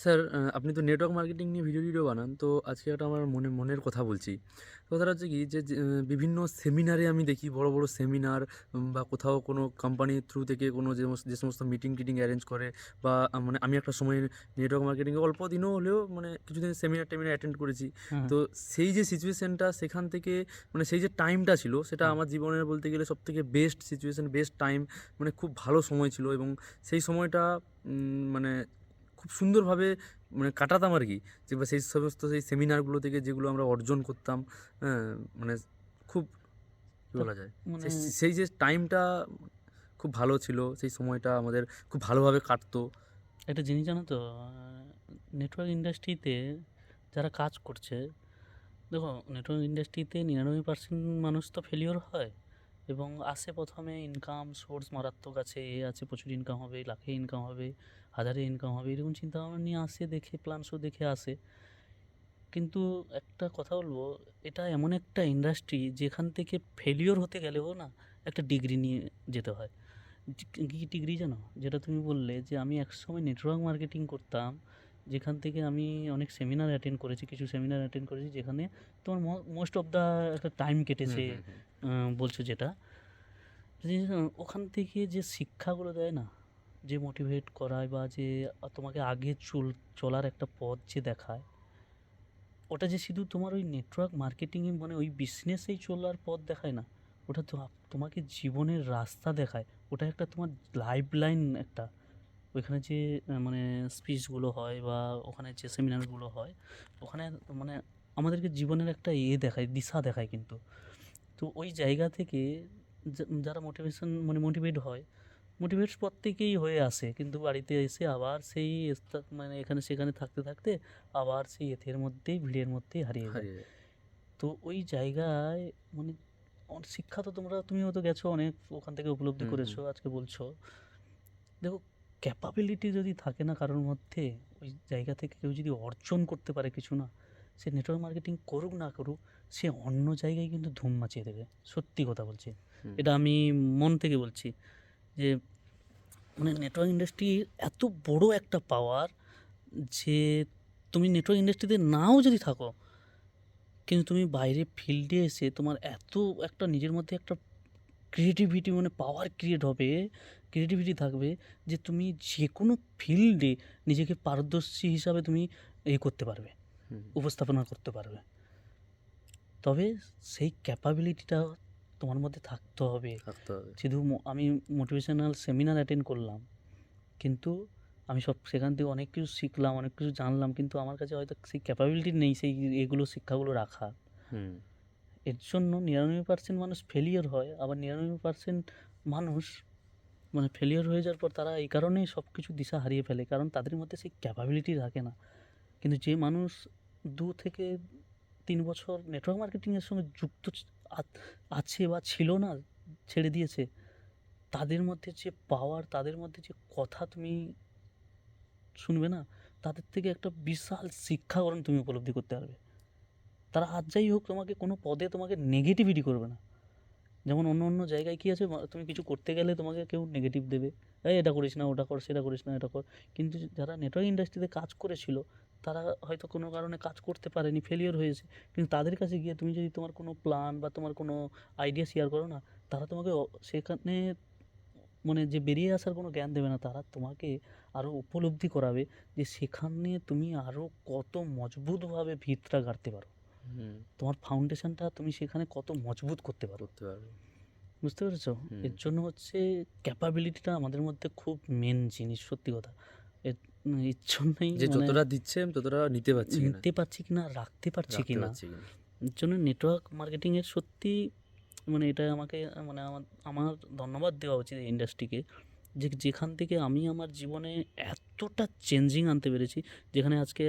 Sir, আপনি তো network marketing নিয়ে ভিডিও বানান। তো আজকে একটা আমার মনের কথা বলছি। তো কথাটা হচ্ছে কি যে বিভিন্ন সেমিনারে আমি দেখি বড়, বড় সেমিনার বা কোথাও কোনো কোম্পানির থ্রু থেকে কোনো যে সমস্ত মিটিং-টিটিং অ্যারেঞ্জ করে বা মানে আমি একটা সময় নেটওয়ার্ক মার্কেটিংয়ে অল্প দিনও হলেও মানে কিছুদিন সেমিনার-টেমিনার অ্যাটেন্ড করেছি। হ্যাঁ, তো সেই যে সিচুয়েশনটা সেখান থেকে মানে সেই যে টাইমটা ছিল সেটা হ্যাঁ। আমার জীবনের বলতে গেলে সবথেকে বেস্ট সিচুয়েশন, বেস্ট টাইম, মানে খুব ভালো সময় ছিল এবং সেই সময়টা মানে খুব সুন্দরভাবে মানে কাটাতাম আরকি। যে বা সেই সমস্ত সেই সেমিনারগুলো থেকে যেগুলো আমরা অর্জন করতাম, হ্যাঁ? মানে খুব কি তা বলা যায়? মানে সেই সেই যে টাইমটা খুব ভালো ছিল। সেই সময়টা আমাদের খুব ভালোভাবে কাটতো। একটা জিনিস জানো তো? নেটওয়ার্ক ইন্ডাস্ট্রিতে যারা কাজ করছে, দেখো নেটওয়ার্ক ইন্ডাস্ট্রিতে 99% মানুষ তো ফেলিওর হয় এবং আসে ১ম এ ইনকাম সোর্স মারাত্মক আছে, আছে প্রচুর ইনকাম হবে, লাখে ইনকাম হবে, হাজারে ইনকাম হবে, এরকম চিন্তাভাবনা নিয়ে আসে, দেখে প্ল্যান শো দেখে আসে। কিন্তু একটা কথা বলব, এটা এমন একটা ইন্ডাস্ট্রি যেখান থেকে ফেলিওর হতে গেলেও না একটা ডিগ্রি নিয়ে যেতে হয়। কি ডিগ্রি জানো? যেটা তুমি বললে যে আমি একসময় নেটওয়ার্ক মার্কেটিং করতাম, যেখান থেকে আমি অনেক সেমিনার অ্যাটেন্ড করেছি, কিছু সেমিনার অ্যাটেন্ড করেছি যেখানে তোমার মোস্ট অফ দ্য একটা টাইম হুম, কেটেছে। হুম, হুম। বলছো যেটা, যে ওখান থেকে যে শিক্ষাগুলো দেয় না, যে মোটিভেট করায় বা যে তোমাকে আগে চলার একটা পথ যে দেখায়, ওটা যে শুধু তোমার ওই নেটওয়ার্ক মার্কেটিংয়ে মানে ওই বিজনেসেই চলার পথ দেখায় না, ওটা তো তোমাকে জীবনের রাস্তা দেখায়। ওটা একটা তোমার লাইফ লাইন একটা। ওইখানে যে মানে স্পিচগুলো হয় বা ওখানে যে সেমিনারগুলো হয়, ওখানে মানে আমাদেরকে জীবনের একটা দেখায়, দিশা দেখায় কিন্তু। তো ওই জায়গা থেকে যারা মোটিভেশন মানে মোটিভেট হয়, মোটিভেট প্রত্যেকেই হয়ে আসে, কিন্তু বাড়িতে এসে আবার সেই মানে এখানে সেখানে থাকতে থাকতে আবার সেই এথের মধ্যেই ভিড়ের মধ্যেই হারিয়ে যায়। হারিয়ে যায়। তো ওই জায়গায় মানে শিক্ষা তো তুমিও তো গেছো অনেক, ওখান থেকে উপলব্ধি হুম, হুম। করেছো, আজকে বলছো। দেখো, ক্যাপাবিলিটি যদি থাকে না কারোর মধ্যে, ওই জায়গা থেকে কেউ যদি অর্জন করতে পারে কিছু, না সে নেটওয়ার্ক মার্কেটিং করুক না করুক, সে অন্য জায়গায় কিন্তু ধুম মাচিয়ে দেবে। সত্যি কথা বলছি, হুম। এটা আমি মন থেকে বলছি যে মানে নেটওয়ার্ক ইন্ডাস্ট্রি এত বড় একটা পাওয়ার যে তুমি নেটওয়ার্ক ইন্ডাস্ট্রিতে নাও যদি থাকো, কিন্তু তুমি বাইরে ফিল্ডে এসে তোমার এত একটা নিজের মধ্যে একটা ক্রিয়েটিভিটি মানে পাওয়ার ক্রিয়েট হবে, ক্রিয়েটিভিটি থাকবে, যে তুমি যে কোনো ফিল্ডে নিজেকে পারদর্শী হিসাবে তুমি করতে পারবে, হুম। উপস্থাপনা করতে পারবে। তবে সেই ক্যাপাবিলিটিটা তোমার মধ্যে থাকতে হবে। থাকতে হবে। শুধু আমি মোটিভেশনাল সেমিনার অ্যাটেন্ড করলাম, কিন্তু আমি সেখান থেকে অনেক কিছু শিখলাম, অনেক কিছু জানলাম, কিন্তু আমার কাছে হয়তো সেই ক্যাপাবিলিটি নেই সেই এগুলো শিক্ষাগুলো রাখা। হুম। এর জন্য 99% মানুষ ফেলিওর হয়, আবার 99% মানুষ মানে ফেলিওর হয়ে যাওয়ার পর তারা এই কারণেই সব কিছু দিশা হারিয়ে ফেলে, কারণ তাদের মধ্যে সেই ক্যাপাবিলিটি থাকে না। কিন্তু যে মানুষ 2 থেকে 3 বছর নেটওয়ার্ক মার্কেটিংয়ের সঙ্গে যুক্ত আছে বা ছিল না, ছেড়ে দিয়েছে, তাদের মধ্যে যে পাওয়ার, তাদের মধ্যে যে কথা তুমি শুনবে না, তাদের থেকে একটা বিশাল শিক্ষা গ্রহণ তুমি উপলব্ধি করতে পারবে। তারা আর যাই হোক, তোমাকে কোনো পদে তোমাকে নেগেটিভিটি করবে না। যেমন অন্য অন্য জায়গায় কী আছে, তুমি কিছু করতে গেলে তোমাকে কেউ নেগেটিভ দেবে, এই এটা করিস না, ওটা কর, সেটা করিস না, এটা কর। কিন্তু যারা নেটওয়ার্ক ইন্ডাস্ট্রিতে কাজ করেছিল, তারা হয়তো কোনো কারণে কাজ করতে পারেনি, ফেলিওর হয়েছে, কিন্তু তাদের কাছে গিয়ে তুমি যদি তোমার কোনো প্ল্যান বা তোমার কোনো আইডিয়া শেয়ার করো না, তারা তোমাকে সেখানে মানে যে বেরিয়ে আসার কোনো জ্ঞান দেবে না, তারা তোমাকে আরও উপলব্ধি করাবে যে সেখানে তুমি আরও কত মজবুতভাবে ভিতটা গাড়তে পারো, হুম। তোমার ফাউন্ডেশনটা তুমি সেখানে কত মজবুত করতে পারো। করতে পারবে। বুঝতে পেরেছো? হুম। এর জন্য হচ্ছে ক্যাপাবিলিটিটা আমাদের মধ্যে খুব মেন জিনিস, সত্যি কথা। এর এর জন্যই যে মানে যতটা দিচ্ছে আমি ততটা নিতে পারছি কিনা, নিতে পারছি কিনা, রাখতে পারছি রাখতে কিনা। পারছি কিনা। এর জন্য নেটওয়ার্ক মার্কেটিংয়ের সত্যি মানে এটা আমাকে মানে আমার ধন্যবাদ দেওয়া উচিত এই ইন্ডাস্ট্রিকে, যে যেখান থেকে আমি আমার জীবনে এতটা চেঞ্জিং আনতে পেরেছি। যেখানে আজকে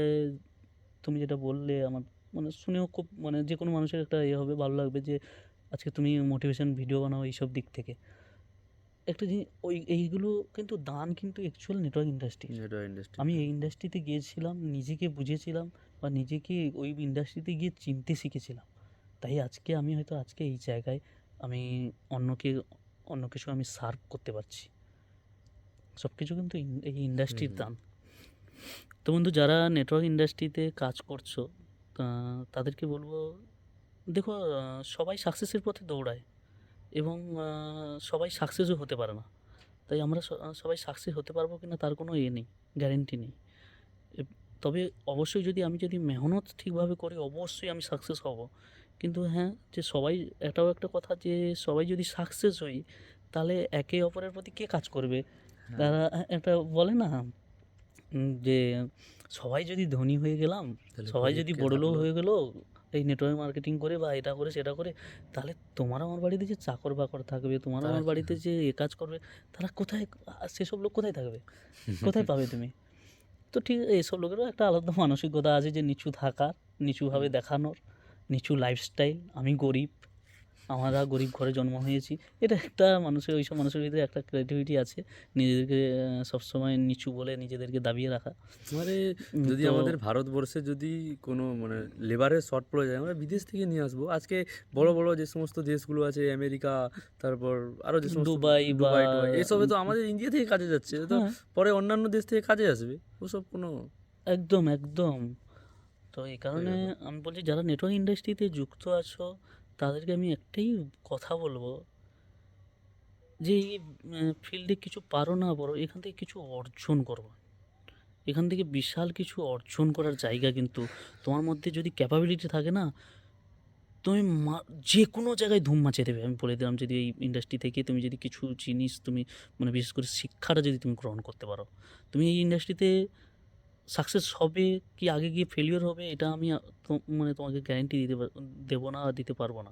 তুমি যেটা বললে, আমার মানে শুনেও খুব মানে যে কোনো মানুষের একটা হবে, ভালো লাগবে যে আজকে তুমি মোটিভেশন ভিডিও বানাও এইসব দিক থেকে। একটা জিনিস, এইগুলো কিন্তু দান কিন্তু অ্যাকচুয়াল নেটওয়ার্ক ইন্ডাস্ট্রির। নেটওয়ার্ক আমি ইন্ডাস্ট্রিতে। এই ইন্ডাস্ট্রিতে গিয়েছিলাম, নিজেকে বুঝেছিলাম বা নিজেকে ওই ইন্ডাস্ট্রিতে গিয়ে চিনতে শিখেছিলাম। তাই আজকে আমি হয়তো আজকে এই জায়গায় আমি অন্যকে অন্য কিছু আমি সার্ভ করতে পারছি। সব কিছু কিন্তু এই হুম, ইন্ডাস্ট্রির হুম। দান। তো বন্ধু, যারা নেটওয়ার্ক ইন্ডাস্ট্রিতে কাজ করছো, তাদেরকে বলবো, দেখো, সবাই সাকসেসের পথে দৌড়ায় এবং সবাই সাকসেসও হতে পারে না। তাই আমরা সবাই সাকসেস হতে পারবো কিনা তার কোনো নেই, গ্যারেন্টি নেই। তবে অবশ্যই আমি যদি মেহনত ঠিকভাবে করি, অবশ্যই আমি সাকসেস হব। কিন্তু হ্যাঁ, যে সবাই, এটাও একটা কথা যে সবাই যদি সাকসেস হই, তাহলে একে অপরের প্রতি কে কাজ করবে? হ্যাঁ, তারা একটা বলে না, যে সবাই যদি ধনী হয়ে গেলাম, তাহলে সবাই গরিব যদি কে বড়লোক থাকলো? হয়ে গেল এই নেটওয়ার্ক মার্কেটিং করে বা এটা করে সেটা করে, তাহলে তোমার আমার বাড়িতে যে চাকর বাকর থাকবে, তোমার তারা আমার কি বাড়িতে যে এ কাজ করবে, তারা কোথায়, সেসব লোক কোথায় থাকবে? কোথায় পাবে তুমি? তো ঠিক এসব লোকেরও একটা আলাদা মানসিকতা আছে, যে নিচু থাকার, নিচুভাবে হুম, দেখানোর, নিচু লাইফস্টাইল। আমি গরিব, আমরা গরিব ঘরে জন্ম হয়েছি। এটা একটা মানুষের, ওইসব মানুষের ভিতরে একটা ক্রিয়েটিভিটি আছে, নিজেদেরকে সবসময় নিচু বলে নিজেদেরকে দাবিয়ে রাখা। মানে যদি তো আমাদের ভারতবর্ষে যদি কোনো মানে লেবারের শর্ট পড়ে যায়, আমরা বিদেশ থেকে নিয়ে আসবো। আজকে বড় বড় যে সমস্ত দেশগুলো আছে, আমেরিকা, তারপর আরও যে সমস্ত, দুবাই বা দুবাই টুবাই, এসবে তো আমাদের ইন্ডিয়া থেকে কাজে যাচ্ছে, তো হ্যাঁ, পরে অন্যান্য দেশ থেকে কাজে আসবে। ওসব কোনো একদম একদম। তো এই হয়ে কারণে গেল। আমি বলছি, যারা নেটওয়ার্ক ইন্ডাস্ট্রিতে যুক্ত আছো, তাদেরকে আমি একটাই কথা বলবো, যে এই ফিল্ডে কিছু পারো না পারো, এখান থেকে কিছু অর্জন করো। এখান থেকে বিশাল কিছু অর্জন করার জায়গা, কিন্তু তোমার মধ্যে যদি ক্যাপাবিলিটি থাকে না, তুমি যে কোনো জায়গায় ধুম মাচিয়ে দেবে। আমি বলে দিলাম, যদি এই ইন্ডাস্ট্রি থেকে তুমি যদি কিছু জিনিস তুমি, মানে বিশেষ করে শিক্ষাটা যদি তুমি গ্রহণ করতে পারো, তুমি এই ইন্ডাস্ট্রিতে সাকসেস হবে কি আগে গিয়ে ফেলিওর হবে, এটা আমি মানে তোমাকে গ্যারান্টি দেবো না, দিতে পারবো না।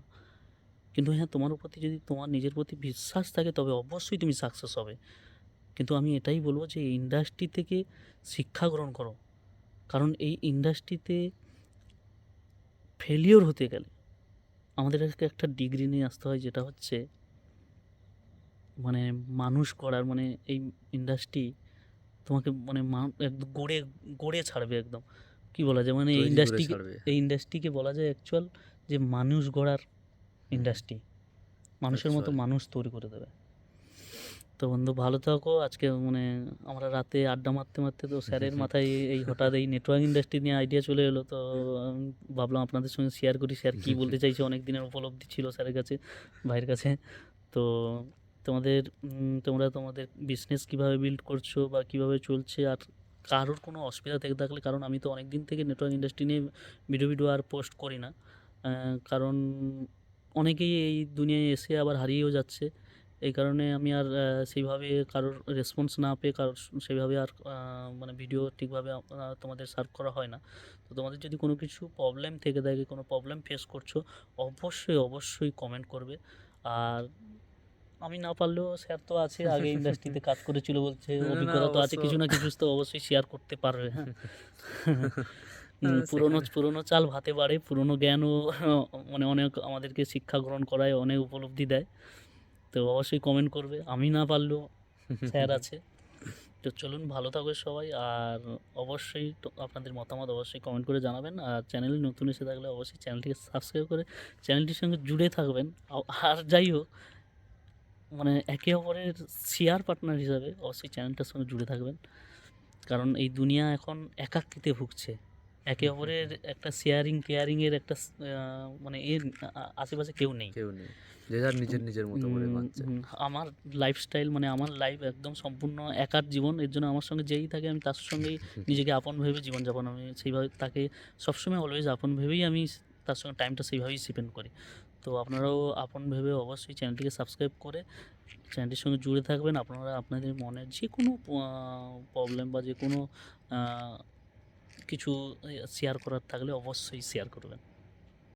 কিন্তু হ্যাঁ, তোমার প্রতি যদি তোমার নিজের প্রতি বিশ্বাস থাকে, তবে অবশ্যই তুমি সাকসেস হবে। কিন্তু আমি এটাই বলবো যে এই ইন্ডাস্ট্রি থেকে শিক্ষা গ্রহণ করো। কারণ এই ইন্ডাস্ট্রিতে ফেলিওর হতে গেলে আমাদেরকে একটা ডিগ্রি নিয়ে আসতে হয়, যেটা হচ্ছে মানে মানুষ করার, মানে এই ইন্ডাস্ট্রি তোমাকে মানে একদম গড়ে গড়ে ছাড়বে একদম। কি বলা যায়, মানে তৈরি করে ছাড়বে। এই ইন্ডাস্ট্রিকে বলা যায় অ্যাকচুয়াল যে মানুষ গড়ার হুম, ইন্ডাস্ট্রি। মানুষের মতো অ্যাকচুয়ালি। মানুষ তৈরি করে দেবে। তো বন্ধু, ভালো থাকো। আজকে মানে আমরা রাতে আড্ডা মারতে মারতে তো স্যারের মাথায় এই হঠাৎ এই নেটওয়ার্ক ইন্ডাস্ট্রি নিয়ে আইডিয়া চলে এলো। তো আমি ভাবলাম আপনাদের সঙ্গে শেয়ার করি, স্যার কী বলতে চাইছে। অনেক দিনের উপলব্ধি ছিল স্যারের কাছে, ভাইয়ের কাছে। তো তোমাদের তোমরা তোমাদের বিজনেস কীভাবে বিল্ড করছো বা কীভাবে চলছে, আর কারোর কোনো অসুবিধা থেকে থাকলে, কারণ আমি তো অনেক দিন থেকে নেটওয়ার্ক ইন্ডাস্ট্রি নিয়ে ভিডিও আর পোস্ট করি না, কারণ অনেকেই এই দুনিয়ায় এসে আবার হারিয়েও যাচ্ছে। এই কারণে আমি আর সেইভাবে কারোর রেসপন্স না পেয়ে, কারোর সেইভাবে আর মানে ভিডিও ঠিকভাবে তোমাদের সার্ভ করা হয় না। তো তোমাদের যদি কোনো কিছু প্রবলেম থেকে থাকে, কোনো প্রবলেম ফেস করছো, অবশ্যই অবশ্যই কমেন্ট করবে। আর আমি না পারলেও স্যার তো আছে, আগে ইন্ডাস্ট্রিতে কাজ করেছিল বলছে, না, না, না, অভিজ্ঞতা তো অবশ্য আছে, কিছু না কিছু তো অবশ্যই শেয়ার করতে পারবে। হ্যাঁ। পুরোনো সেখানে পুরোনো চাল ভাতে বাড়ে, পুরোনো জ্ঞানও মানে অনেক আমাদেরকে শিক্ষা গ্রহণ করায়, অনেক উপলব্ধি দেয়। তো অবশ্যই কমেন্ট করবে, আমি না পারলেও স্যার আছে। তো চলুন, ভালো থাকবে সবাই। আর অবশ্যই তো আপনাদের মতামত অবশ্যই কমেন্ট করে জানাবেন। আর চ্যানেলে নতুন এসে থাকলে অবশ্যই চ্যানেলটিকে সাবস্ক্রাইব করে চ্যানেলটির সঙ্গে জুড়ে থাকবেন। আর যাই হোক, মানে একে অপরের শেয়ার পার্টনার হিসাবে অবশ্যই চ্যানেলটার সঙ্গে জুড়ে থাকবেন। কারণ এই দুনিয়া এখন একাকিত্বে ভুগছে। একে অপরের একটা শেয়ারিং কেয়ারিংয়ের একটা মানে এর আশেপাশে কেউ নেই। কেউ নেই, যে যার নিজের নিজের মতো করে উম, বাঁচছে। আমার লাইফস্টাইল, মানে আমার লাইফ একদম সম্পূর্ণ একার জীবন। এর জন্য আমার সঙ্গে যেই থাকে, আমি তার সঙ্গেই নিজেকে আপন ভেবে জীবনযাপন, আমি সেইভাবে তাকে সবসময় অলওয়েজ আপন ভেবেই আমি তার সঙ্গে টাইমটা সেইভাবেই স্পেন্ড করি। তো আপনারাও আপন ভেবে অবশ্যই চ্যানেলটিকে সাবস্ক্রাইব করে চ্যানেলটির সঙ্গে জুড়ে থাকবেন। আপনারা আপনাদের মনের যে কোনো প্রবলেম বা যে কোনো কিছু শেয়ার করার থাকলে অবশ্যই শেয়ার করবেন।